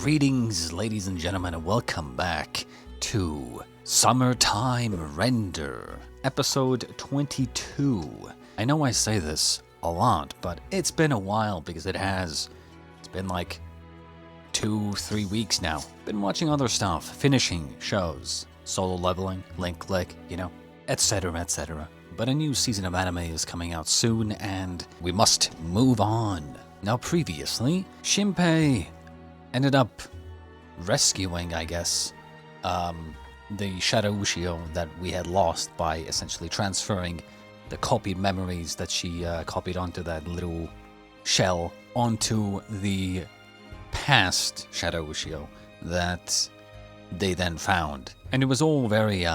Greetings, ladies and gentlemen, and welcome back to Summertime Render, episode 22. I know I say this a lot, but it's been a while because it's been like 2-3 weeks now. Been watching other stuff, finishing shows, solo leveling, link click, etc, etc. But a new season of anime is coming out soon, and we must move on. Now previously, Shinpei ended up rescuing, I guess, the Shadow Ushio that we had lost by essentially transferring the copied memories that she copied onto that little shell onto the past Shadow Ushio that they then found. And it was all very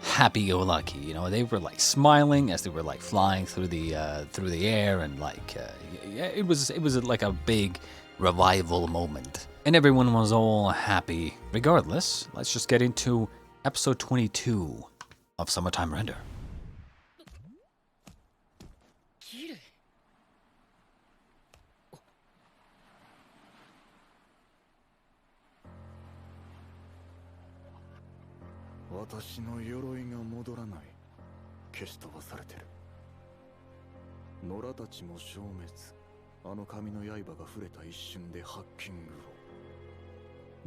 happy-go-lucky, they were like smiling as they were like flying through the air, and like it was like a big revival moment, and everyone was all happy. Regardless, let's just get into episode 22 of Summertime Render. 私の鎧が戻らない。消し飛ばされてる。野良たちも消滅。あの髪の刃が触れた一瞬でハッキング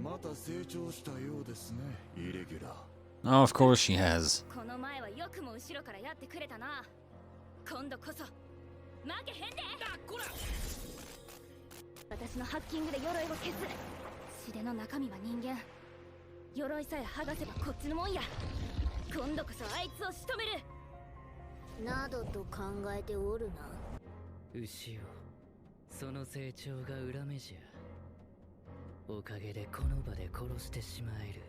を。また成長したようですね、イレギュラー。Oh, of course she has. この前はよくも後ろからやってくれたな。今度こそ負けへんで。だこら。私のハッキングで鎧を消す。指での中身は人間。鎧さえ剥がせばこっちのもんや。今度こそあいつを仕留める。などと考えておるな。牛をその成長が裏目じゃ。おかげでこの場で殺してしまえる。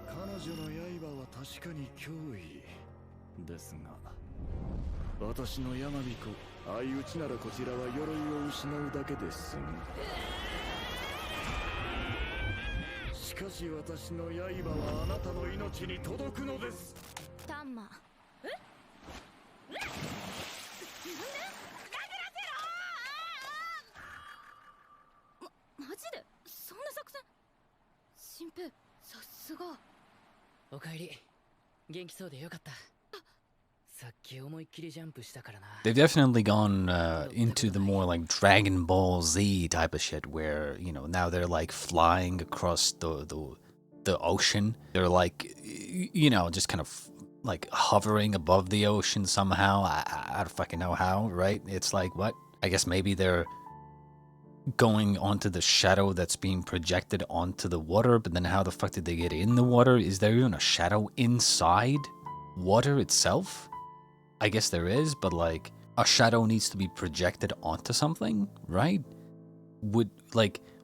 彼女の刃は確かに脅威ですが、私の山彦、相打ちならこちらは鎧を失うだけですね。しかし私の刃はあなたの命に届くのです。タンマ。え？なんで？殴らせろ！マジで？そんな作戦？新平、さすが。おかえり。元気そうでよかった。さっき思いっきりジャンプしたからな。 They've definitely gone into the more like Dragon Ball Z type of shit where, now they're like flying across the ocean. They're like, just kind of like hovering above the ocean somehow. I don't fucking know how, right? It's like, what? I guess maybe they're going onto the shadow that's being projected onto the water, but then how the fuck did they get in the water? Is there even a shadow inside water itself? I guess there is, but like a shadow needs to be projected onto something, right? Would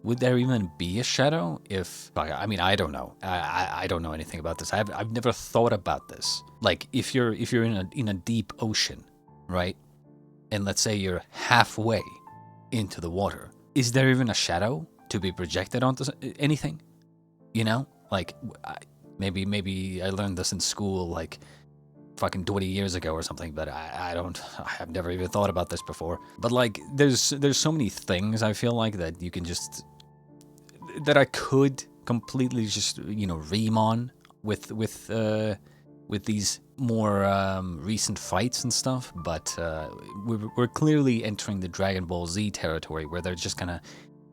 there even be a shadow if, I mean, I don't know. I don't know anything about this. I've never thought about this. Like if you're in a deep ocean, right? And let's say you're halfway into the water, is there even a shadow to be projected onto anything? Like maybe I learned this in school, like fucking 20 years ago or something, but I've never even thought about this before. But like there's so many things I feel like that you can just, that I could completely just ream on with these more recent fights and stuff, but we're clearly entering the Dragon Ball Z territory where they're just gonna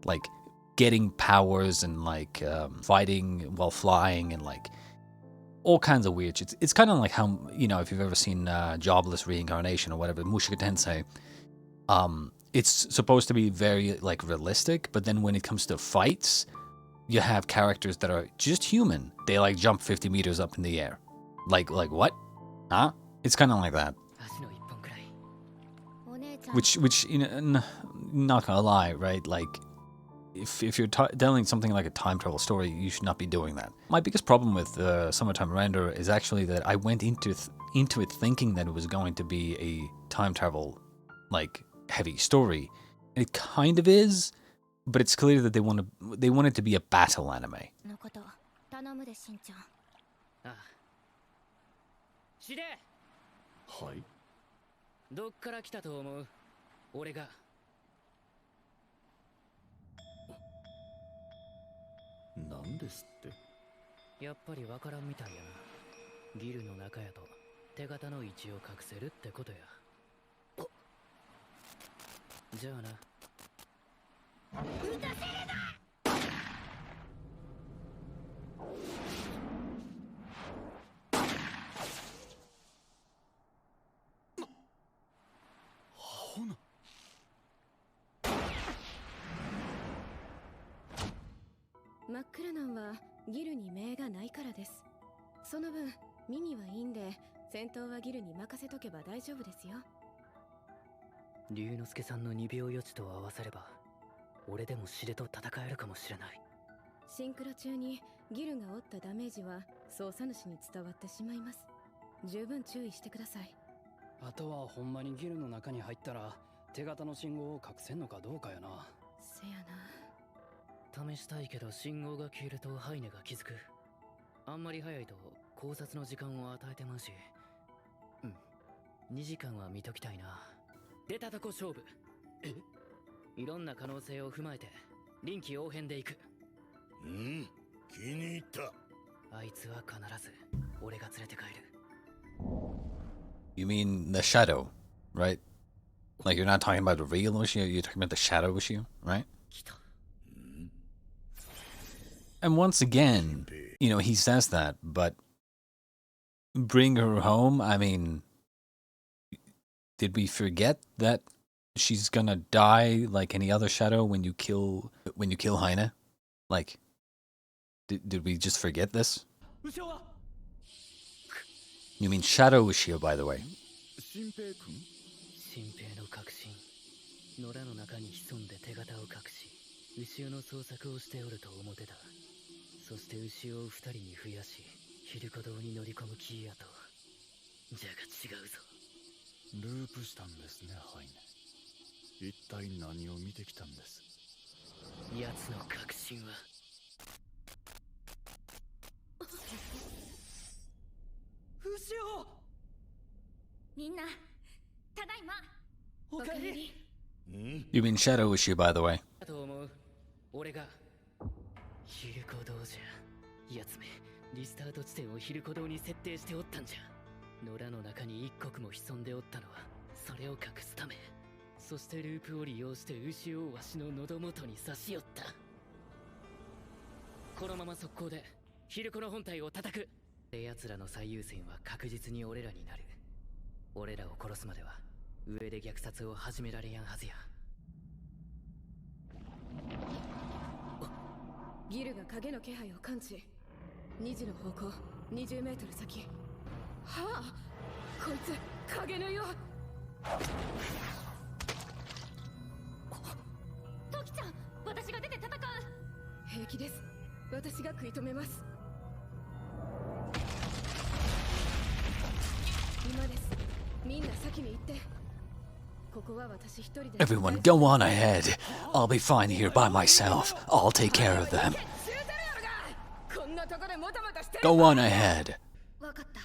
like getting powers and like fighting while flying and like all kinds of weird shit. It's kind of like how, if you've ever seen Jobless Reincarnation or whatever, Mushoku Tensei, it's supposed to be very like realistic, but then when it comes to fights, you have characters that are just human. They like jump 50 meters up in the air. Like what? Huh? It's kind of like that. Which not gonna lie, right? Like, if you're telling something like a time travel story, you should not be doing that. My biggest problem with Summertime Render is actually that I went into it thinking that it was going to be a time travel, like, heavy story. And it kind of is, but it's clear that they want it to be a battle anime. シデ。はい。どっから来たと思う？俺が。なんですって。やっぱりわからんみたいやな。ギルの中やと手形の位置を隠せるってことや。じゃあな。ほな。真っ暗なんはギルに命がないからです。その分耳はいいんで、戦闘はギルに任せとけば大丈夫ですよ。龍之介さんの2秒予知と合わせれば俺でも死でと戦えるかもしれない。シンクロ中にギルが負ったダメージは操作主に伝わってしまいます。十分注意してください。あとはほんまにギルの中に入ったら手形の信号を隠せんのかどうかやな。せや試したいけど信号が消えるとハイネが気づく。あんまり早いと考察の時間を与えてまうし。2時間は見ときたいな。出たとこ勝負。いろんな可能性を踏まえて臨機応変でいく。気に入った。あいつは必ず俺が連れて帰る。 You mean the Shadow, right? Like you're not talking about the real Ushio, you're talking about the Shadow Ushio, right? 来た。 And once again, you know, he says that, but bring her home? I mean, did we forget that she's gonna die like any other shadow when you kill Haine? Like, did we just forget this? You mean Shadow Ushio, by the way. 新平君。新平の確信。野良の中に潜んで手形を隠し、牛尾の捜索をしておると思ってた。そして牛尾を2人に増やし、ヒルコ堂に乗り込む気やと。じゃが違うぞ。ループしたんですね、ハイネ。一体何を見てきたんです。奴の確信は。牛尾。みんなただいま。おかえり。You mean Shadow Ushio, by the way. だと思う。俺がヒルコ堂じゃ。奴めリスタート地点をヒルコ堂に設定しておったんじゃ。野良の中に一刻も潜んでおったのはそれを隠すため。そしてループを利用して牛をわしの喉元に差し寄った。このまま速攻でヒルコの本体を叩く。で奴らの最優先は確実に俺らになる。俺らを殺すまでは上で虐殺を始められやんはずや。ギルが影の気配を感知。2時の方向20メートル先。はあ、こいつ影のよ。トキちゃん、私が出て戦う。平気です。私が食い止めます。今です。みんな先に行って。ここは私一人で。 Everyone, go on ahead. I'll be fine here by myself. I'll take care of them. こんなとこでもたもたしてる。 Go on ahead. わかった。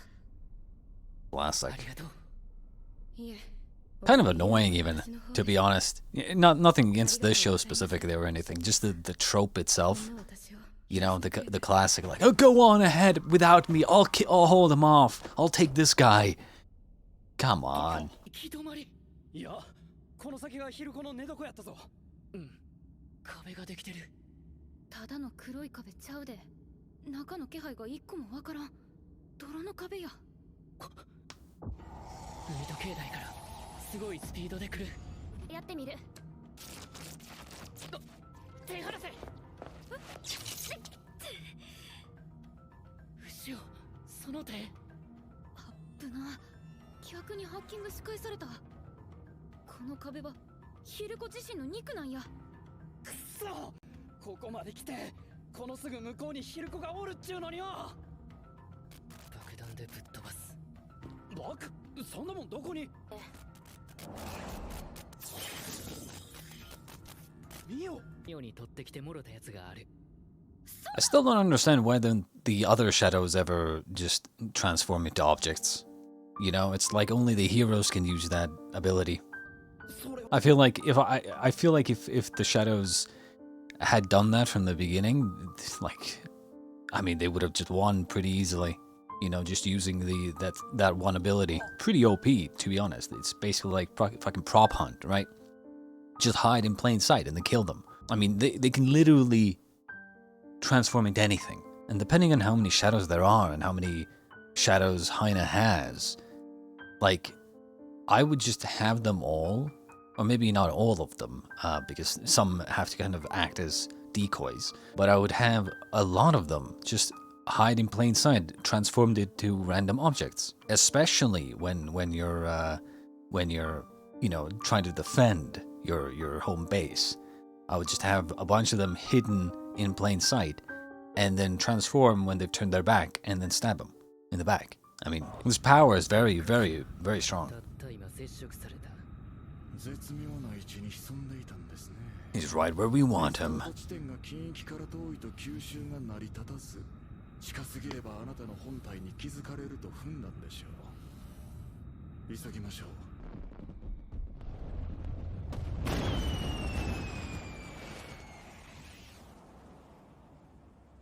Last あ like りがとう。いえ。 kind of annoying even, to be honest. Nothing against this show specifically or anything, just the trope itself. You know, the classic like, oh, go on ahead without me. I'll hold him off. I'll take this guy. Come on. 行き止まり。いや、この先がヒルコの寝床やったぞ。壁ができてる。ただの黒い壁ちゃうで。中の気配が一個もわからん。泥の壁や。海と境内からすごいスピードで来る。やってみる。手離せ。牛尾、その手。あっぶな。逆にハッキング仕返された。この壁はヒルコ自身の肉なんや。くっそ、ここまで来てこのすぐ向こうにヒルコがおるっちゅうのによ。爆弾でぶっ飛ばす。そんなもんどこに。見よ。妙に取ってきてもろたやつがある。 I still don't understand why the other shadows ever just transform into objects. You know, it's like only the heroes can use that ability. I feel like if the shadows had done that from the beginning, like I mean, they would have just won pretty easily. You know, just using that one ability. Pretty OP, to be honest. It's basically like fucking prop hunt, right? Just hide in plain sight and then kill them. I mean, they can literally transform into anything. And depending on how many shadows there are and how many shadows Haine has, like, I would just have them all, or maybe not all of them, because some have to kind of act as decoys, but I would have a lot of them just hide in plain sight, transformed into random objects, especially when you're you know, trying to defend your home base. I would just have a bunch of them hidden in plain sight, and then transform when they've turned their back, and then stab them in the back. I mean, his power is very, very, very strong. 絶妙な位置に潜んでいたんですね。 He's right where we want him. 地点が近域から遠いと吸収が成り立たず、近すぎればあなたの本体に気づかれると踏んだんでしょう。急ぎましょう。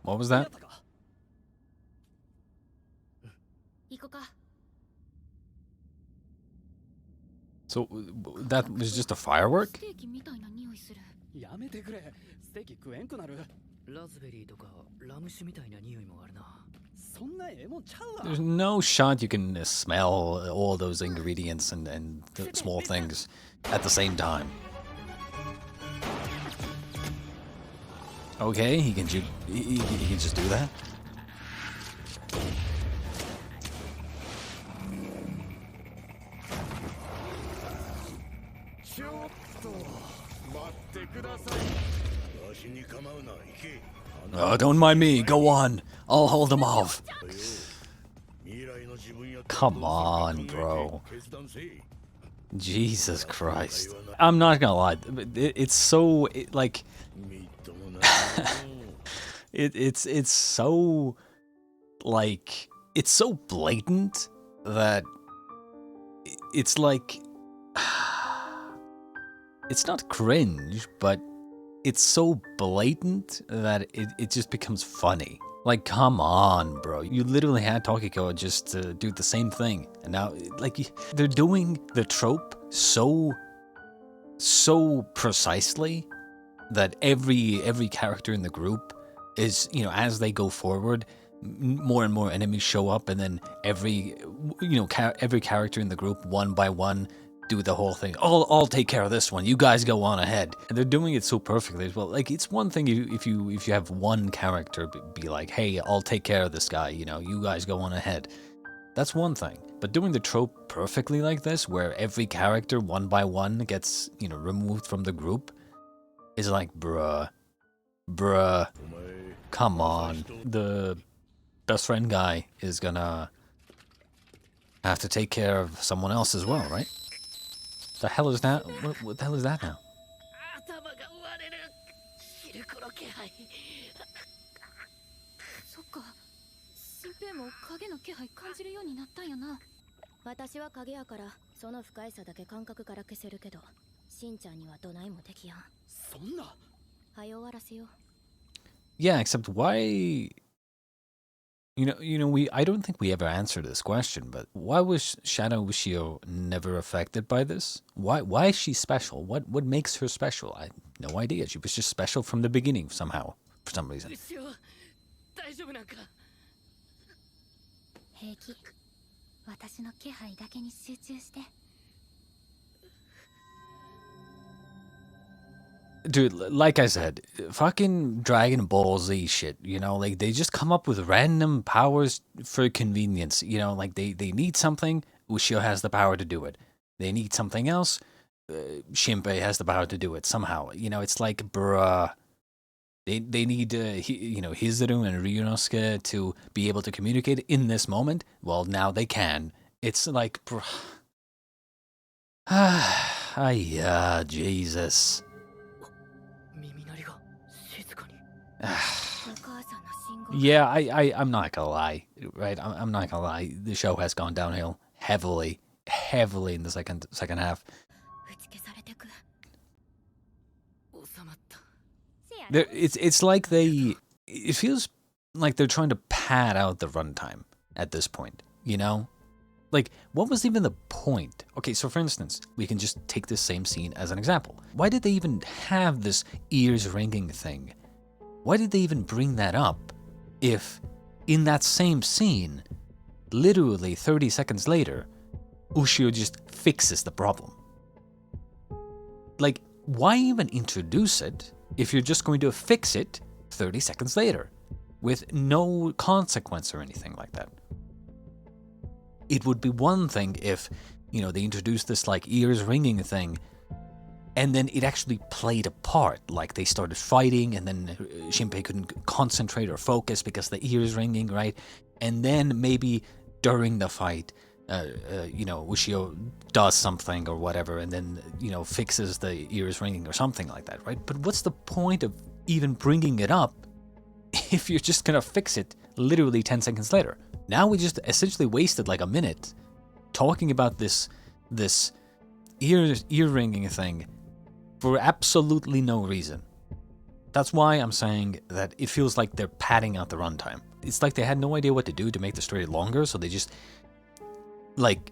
What was that? 行こうか。 So that was just a firework? ステーキみたいな匂いする。やめてくれ。ステーキ食えんくなる。ラズベリーとかラム酒みたいな匂いもあるな。そんなええもんちゃうわ。 There's no shot you can smell all those ingredients and the small things at the same time. Okay, he can just do that. Oh, don't mind me. Go on. I'll hold him off. Come on, bro. Jesus Christ. I'm not gonna lie. It's so like it's so like it's so blatant that it's like it's not cringe, but it's so blatant that it just becomes funny. Like, come on, bro. You literally had Tokiko just do the same thing. And now, like, they're doing the trope so precisely that every character in the group is, you know, as they go forward, more and more enemies show up, and then every character in the group, one by one, do the whole thing. I'll take care of this one. You guys go on ahead. And they're doing it so perfectly as well. Like, it's one thing if you have one character be like, hey, I'll take care of this guy. You know, you guys go on ahead. That's one thing. But doing the trope perfectly like this, where every character one by one gets, you know, removed from the group, is like, bruh, come on. The best friend guy is gonna have to take care of someone else as well, right? The hell is that? What the hell is that now? 頭が割れる。ヒルコの気配。そっか。新平も影の気配感じるようになったんやな。私は影やからその不快さだけ感覚から消せるけど、しんちゃんにはどないもできやん。そんな。はよ終わらせよう。 Yeah, except why? I don't think we ever answered this question, but why was Shadow Ushio never affected by this? Why is she special? What makes her special? I have no idea. She was just special from the beginning somehow, for some reason. 牛尾、大丈夫なんか。平気。私の気配だけに集中して。 Dude, like I said, fucking Dragon Ball Z shit, you know, like they just come up with random powers for convenience, you know, like they need something, Ushio has the power to do it. They need something else, Shinpei has the power to do it somehow. You know, it's like, bruh, they need, Hizuru and Ryunosuke to be able to communicate in this moment. Well, now they can. It's like, bruh. Jesus. Yeah, I'm not gonna lie, right? I'm not gonna lie. The show has gone downhill heavily in the second half. It's like it feels like they're trying to pad out the runtime at this point, you know? Like, what was even the point? Okay, so for instance, we can just take this same scene as an example. Why did they even have this ears ringing thing? Why did they even bring that up if in that same scene, literally 30 seconds later, Ushio just fixes the problem? Like, why even introduce it if you're just going to fix it 30 seconds later with no consequence or anything like that? It would be one thing if, you know, they introduced this like ears ringing thing and then it actually played a part, like they started fighting and then Shinpei couldn't concentrate or focus because the ears ringing, right? And then maybe during the fight, you know, Ushio does something or whatever and then, you know, fixes the ears ringing or something like that, right? But what's the point of even bringing it up if you're just gonna fix it literally 10 seconds later? Now we just essentially wasted like a minute talking about this ear ringing thing for absolutely no reason. That's why I'm saying that it feels like they're padding out the runtime. It's like they had no idea what to do to make the story longer, so they just, like,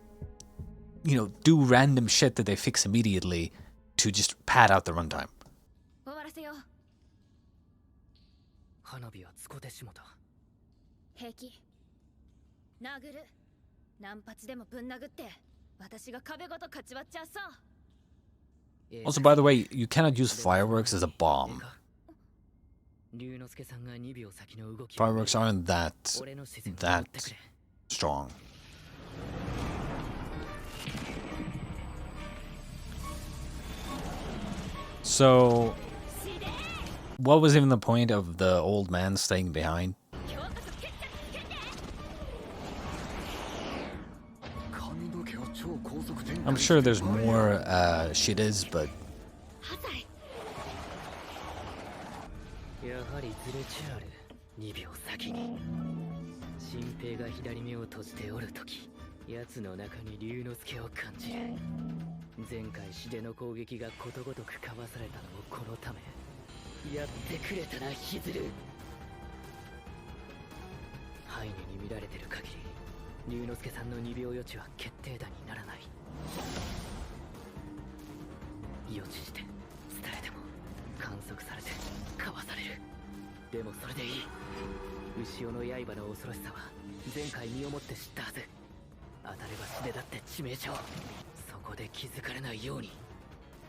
you know, do random shit that they fix immediately to just pad out the runtime. 終わらせよう。花火は使ってしもた。平気。殴る。何発でもぶん殴って、私が壁ごとかち割っちゃうさ。Also, by the way, you cannot use fireworks as a bomb. Fireworks aren't that strong. So, what was even the point of the old man staying behind? I'm sure there's more shitas, but やはりずれちゃある2秒先に新平が左目を閉じておるとき奴の中に龍之介を感じる前回シデの攻撃がことごとくかわされたのもこのためやってくれたなヒズルハイネに見られてる限り龍之介さんの2秒予知は決定打にならない予知して伝えても観測されてかわされるでもそれでいい牛尾の刃の恐ろしさは前回身をもって知ったはず当たれば死でだって致命傷そこで気づかれないように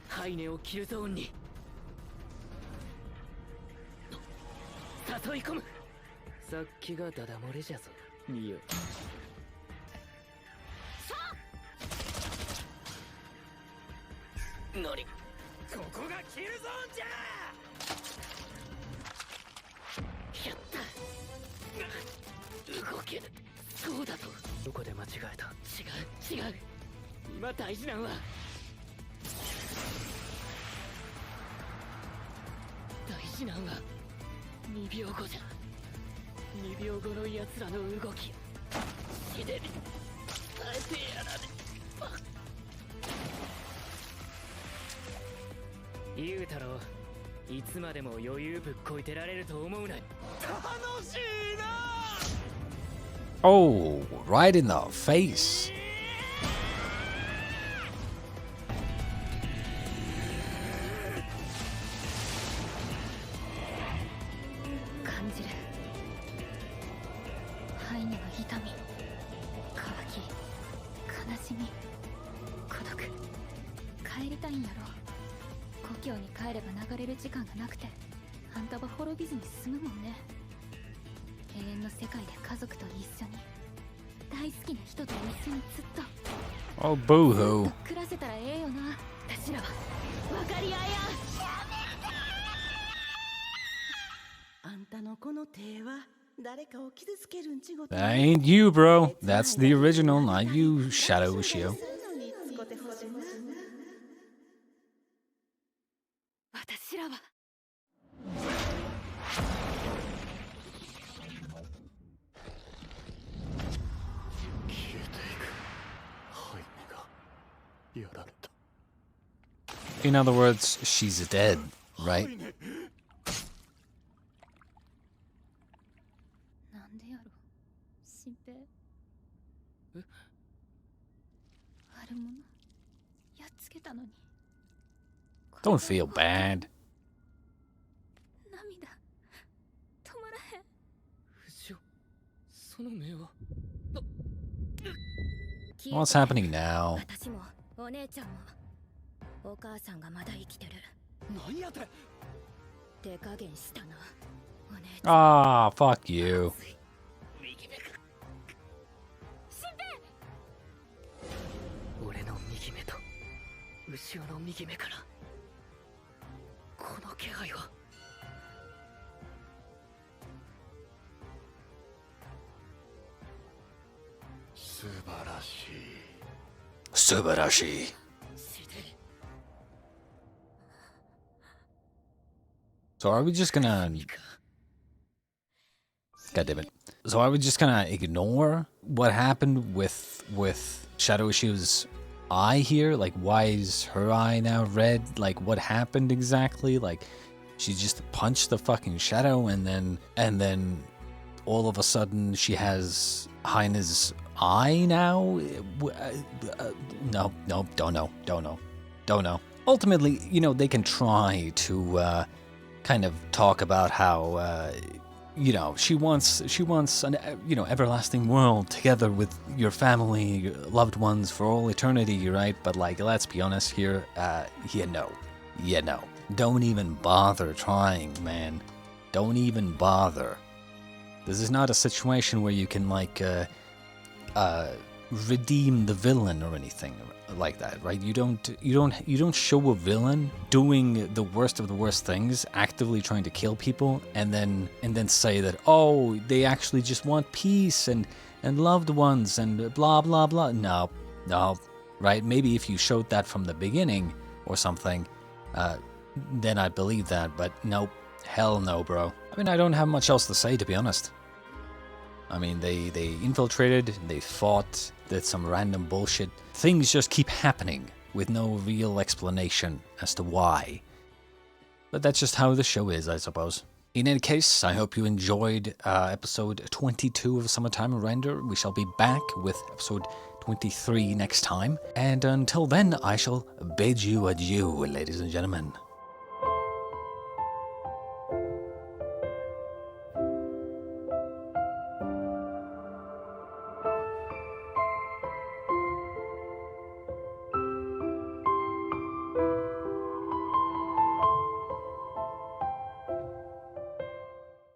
ハイネをキルゾーンに誘い込むさっきがダダ漏れじゃぞミオ何ここがキルゾーンじゃやった動けぬそうだとどこで間違えた違う今大事なんは大事なんは2秒後じゃ2秒後の奴らの動き死で伝えてやらねゆうたろういつまでも余裕ぶっこいてられると思うな楽しいな oh, right in the face. 感じるハイネの痛み渇き悲しみ孤独帰りたいんやろ故郷に帰れば流れる時間がなくてあんたは滅びずに済むもんね永遠の世界で家族と一緒に大好きな人と一緒にずっと Oh, boo-hoo. 暮らせたらええよな私らは分かり合いやあんたのこの手は誰かを傷つけるんちごと That ain't you, bro. That's the original, not you, Shadow Ushio. 私らは消えていくハイネがやられた In other words, she's dead, right? 新平。悪者やっつけたのに。 Don't feel bad. 涙止まらへん。後ろその目は What's happening now? 私もお姉ちゃんもお母さんがまだ生きてる。何やて。手加減したなお姉ちゃん。 Ah, fuck you. 俺の右目と後ろの右目からこの気配は。素晴らしい。素晴らしい. So are we just gonna... God damn it. So are we just gonna ignore what happened with Shadow Ushio's eye here? Like, why is her eye now red? Like, what happened exactly? Like, she just punched the fucking shadow and then all of a sudden she has Heine's eye now? No, don't know. Ultimately, you know, they can try to kind of talk about how you know, she wants an everlasting world together with your family, your loved ones for all eternity, right? But like, let's be honest here, no. Don't even bother trying, man. Don't even bother. This is not a situation where you can like redeem the villain or anything like that, right? You don't show a villain doing the worst of the worst things, actively trying to kill people, and then say that, oh, they actually just want peace and loved ones and blah blah blah. No, right? Maybe if you showed that from the beginning or something, then I'd believe that, but nope. Hell no, bro. I mean, I don't have much else to say, to be honest. I mean, they infiltrated, they fought, did some random bullshit. Things just keep happening with no real explanation as to why. But that's just how the show is, I suppose. In any case, I hope you enjoyed episode 22 of Summertime Render. We shall be back with episode 23 next time. And until then, I shall bid you adieu, ladies and gentlemen.